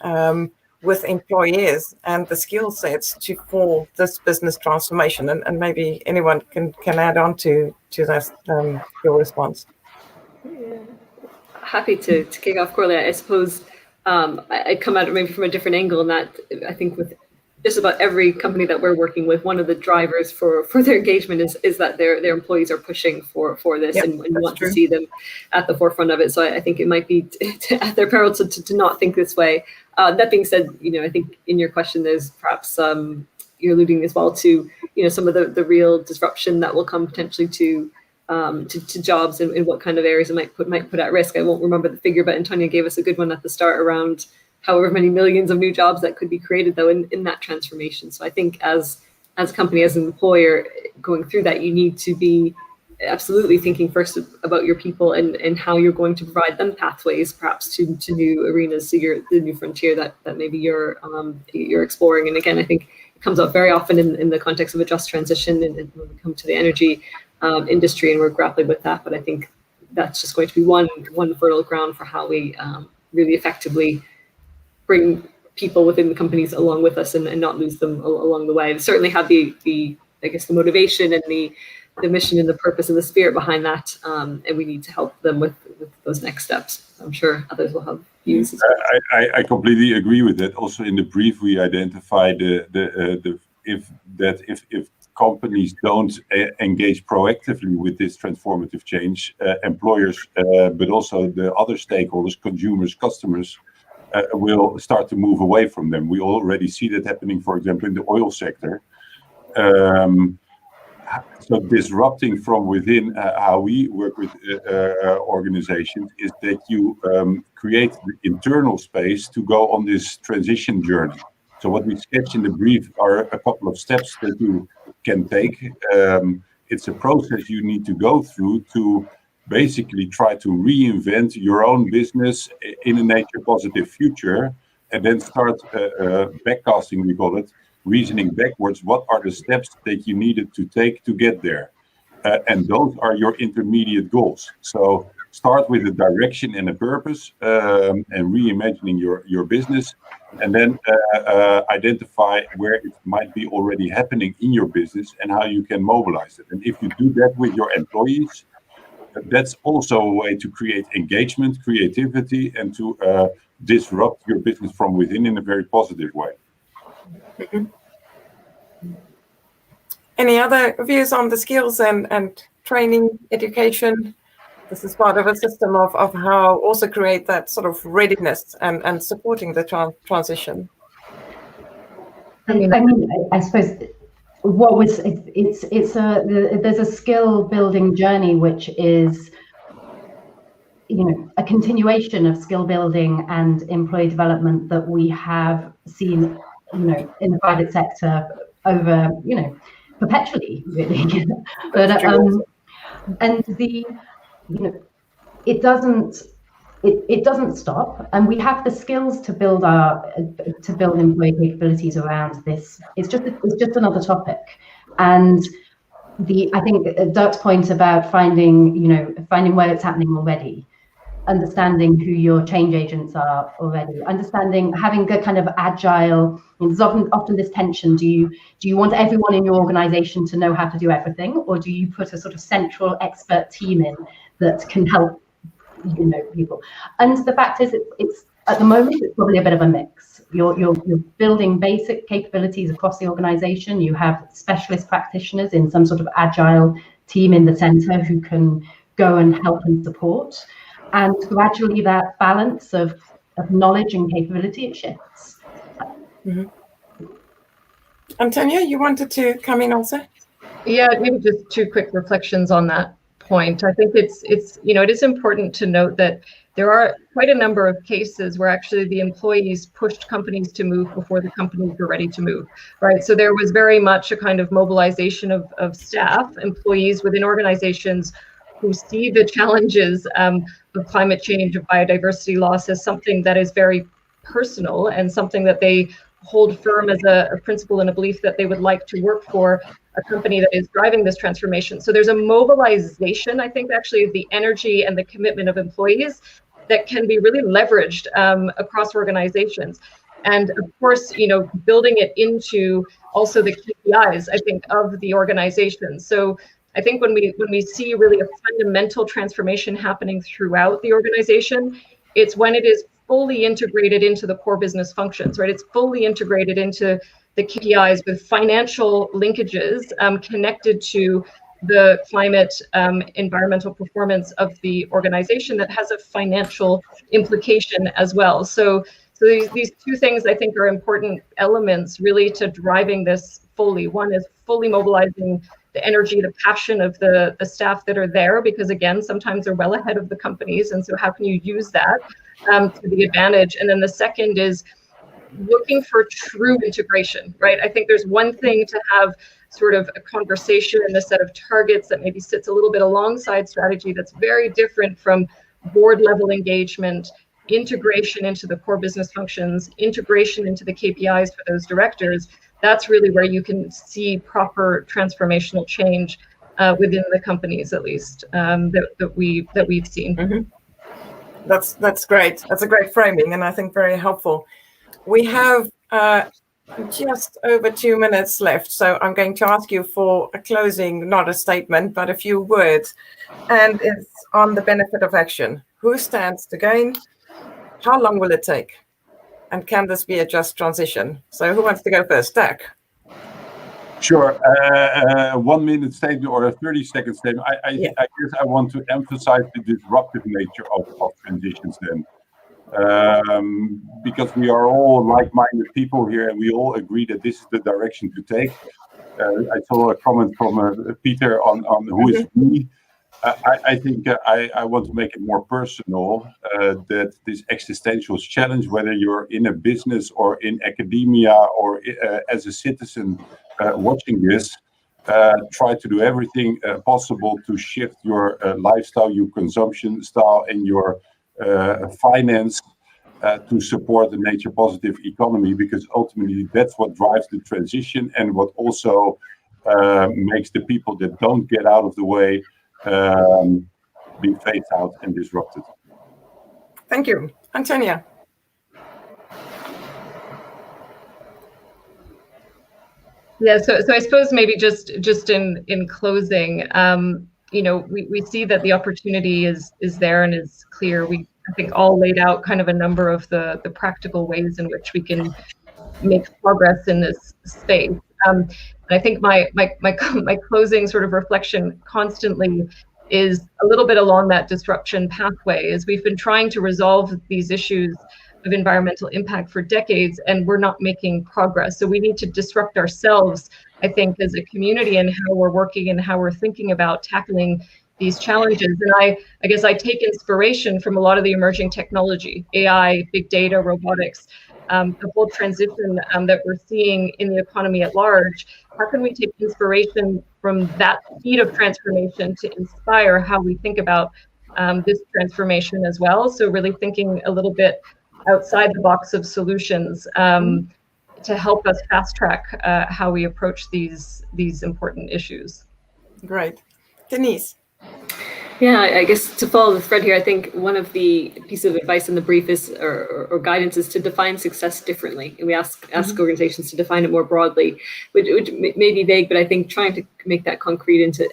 with employees and the skill sets for this business transformation? And maybe anyone can add on to that, your response. Yeah. Happy to kick off, Corley. I suppose I come at it maybe from a different angle, in that I think with just about every company that we're working with, one of the drivers for their engagement is that their employees are pushing for this, yep, and want to see them at the forefront of it. So I think it might be at their peril to not think this way. That being said, I think in your question there's perhaps you're alluding as well to some of the real disruption that will come potentially to jobs, and what kind of areas it might put at risk. I won't remember the figure, but Antonia gave us a good one at the start around however many millions of new jobs that could be created though in that transformation. So I think as a company, as an employer going through that, you need to be absolutely thinking first about your people and how you're going to provide them pathways perhaps to new arenas, to the new frontier that maybe you're exploring. And again, I think it comes up very often in the context of a just transition, and when we come to the energy industry, and we're grappling with that. But I think that's just going to be one fertile ground for how we really effectively bring people within the companies along with us, and not lose them along the way. They certainly have the I guess the motivation and the mission and the purpose and the spirit behind that, and we need to help them with those next steps. I'm sure others will have views as well. I completely agree with that. Also in the brief we identified if companies don't engage proactively with this transformative change, employers, but also the other stakeholders, consumers, customers, will start to move away from them. We already see that happening, for example, in the oil sector. So disrupting from within how we work with organizations is that you create the internal space to go on this transition journey. So what we sketch in the brief are a couple of steps that you can take. It's a process you need to go through to basically try to reinvent your own business in a nature positive future, and then start backcasting, we call it, reasoning backwards. What are the steps that you needed to take to get there? And those are your intermediate goals. So start with a direction and a purpose, and reimagining your business, and then identify where it might be already happening in your business and how you can mobilize it. And if you do that with your employees, that's also a way to create engagement, creativity, and to disrupt your business from within in a very positive way. Mm-hmm. Any other views on the skills and training, education? This is part of a system of how also create that sort of readiness and supporting the transition. I mean, I suppose there's a skill building journey, which is a continuation of skill building and employee development that we have seen in the private sector over perpetually, really. But and it doesn't stop, and we have the skills to build employee capabilities around this. It's just another topic. And I think Dirk's point about finding where it's happening already, understanding who your change agents are already, having a kind of agile. There's often this tension. Do you want everyone in your organization to know how to do everything, or do you put a sort of central expert team in that can help people? And the fact is, it's at the moment it's probably a bit of a mix. You're building basic capabilities across the organization. You have specialist practitioners in some sort of agile team in the center who can go and help and support. And gradually that balance of knowledge and capability, it shifts. Mm-hmm. Antonia, you wanted to come in also? Yeah, maybe just two quick reflections on that point. I think it is important to note that there are quite a number of cases where actually the employees pushed companies to move before the companies were ready to move, right? So there was very much a kind of mobilization of staff, employees within organizations who see the challenges of climate change, of biodiversity loss as something that is very personal and something that they hold firm as a principle and a belief that they would like to work for a company that is driving this transformation. So there's a mobilization, I think, actually, of the energy and the commitment of employees that can be really leveraged across organizations. And of course, building it into also the KPIs, I think, of the organization. So I think when we see really a fundamental transformation happening throughout the organization, it's when it is fully integrated into the core business functions, right? It's fully integrated into the KPIs with financial linkages connected to the climate environmental performance of the organization that has a financial implication as well. So these two things, I think, are important elements really to driving this fully. One is fully mobilizing the energy, the passion of the staff that are there, because again, sometimes they're well ahead of the companies. And so how can you use that to the advantage? And then the second is looking for true integration, right? I think there's one thing to have sort of a conversation and a set of targets that maybe sits a little bit alongside strategy that's very different from board level engagement, integration into the core business functions, integration into the KPIs for those directors. That's really where you can see proper transformational change within the companies, at least that we've seen. Mm-hmm. That's great. That's a great framing, and I think very helpful. We have just over 2 minutes left, so I'm going to ask you for a closing, not a statement, but a few words. And it's on the benefit of action. Who stands to gain? How long will it take? And can this be a just transition? So who wants to go first? Dak? Sure. 1 minute statement or a 30-second statement. I guess I want to emphasize the disruptive nature of transitions then. Because we are all like-minded people here and we all agree that this is the direction to take. I saw a comment from Peter on who is we. I think I want to make it more personal, that this existential challenge, whether you're in a business or in academia or as a citizen watching this, try to do everything possible to shift your lifestyle, your consumption style, and your finance to support the nature positive economy, because ultimately that's what drives the transition and what also makes the people that don't get out of the way be phased out and disrupted. Thank you. Antonia? Yeah, so I suppose maybe just in closing, we see that the opportunity is there and is clear. We, I think, all laid out kind of a number of the practical ways in which we can make progress in this space. And I think my closing sort of reflection constantly is a little bit along that disruption pathway, as we've been trying to resolve these issues of environmental impact for decades, and we're not making progress. So we need to disrupt ourselves, I think, as a community, and how we're working and how we're thinking about tackling these challenges. And I guess I take inspiration from a lot of the emerging technology, AI, big data, robotics, the whole transition that we're seeing in the economy at large. How can we take inspiration from that speed of transformation to inspire how we think about this transformation as well? So really thinking a little bit outside the box of solutions to help us fast track how we approach these important issues. Great. Denise? Yeah, I guess to follow the thread here, I think one of the pieces of advice in the brief is, or guidance, is to define success differently. And we ask organizations to define it more broadly, which may be vague, but I think trying to make that concrete into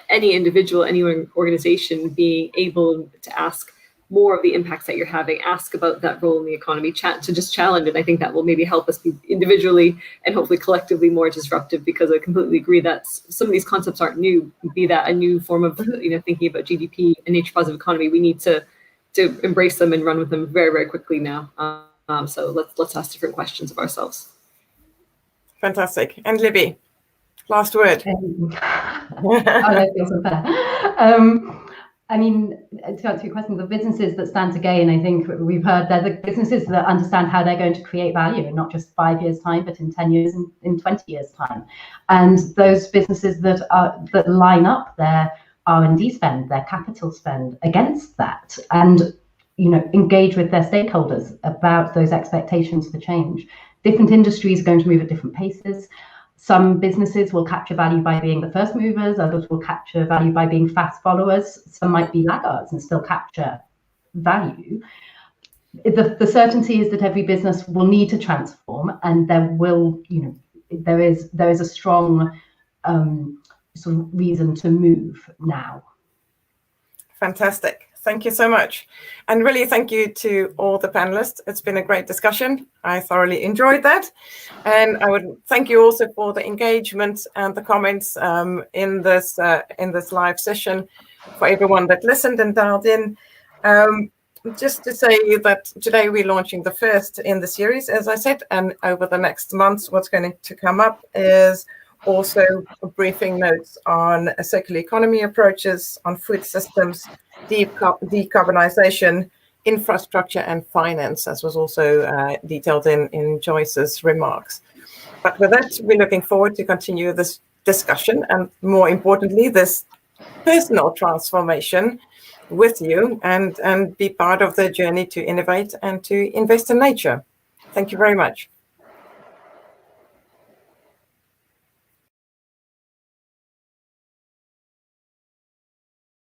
any individual, any organization being able to ask more of the impacts that you're having, ask about that role in the economy, to just challenge it. I think that will maybe help us be individually and hopefully collectively more disruptive, because I completely agree that some of these concepts aren't new, be that a new form of thinking about GDP and nature positive economy. We need to embrace them and run with them very, very quickly now. So let's ask different questions of ourselves. Fantastic. And Libby, last word. That feels unfair. I mean, to answer your question, the businesses that stand to gain, I think we've heard they're the businesses that understand how they're going to create value in not just 5 years' time, but in 10 years and in 20 years' time. And those businesses that line up their R&D spend, their capital spend against that, and engage with their stakeholders about those expectations for change. Different industries are going to move at different paces. Some businesses will capture value by being the first movers, others will capture value by being fast followers, some might be laggards and still capture value. The certainty is that every business will need to transform, and there is a strong sort of reason to move now. Fantastic. Thank you so much. And really thank you to all the panelists. It's been a great discussion. I thoroughly enjoyed that. And I would thank you also for the engagement and the comments in this live session, for everyone that listened and dialed in. Just to say that today we're launching the first in the series, as I said, and over the next months, what's going to come up is also briefing notes on circular economy approaches, on food systems, decarbonization, infrastructure, and finance, as was also detailed in Joyce's remarks. But with that, we're looking forward to continue this discussion and, more importantly, this personal transformation with you and be part of the journey to innovate and to invest in nature. Thank you very much.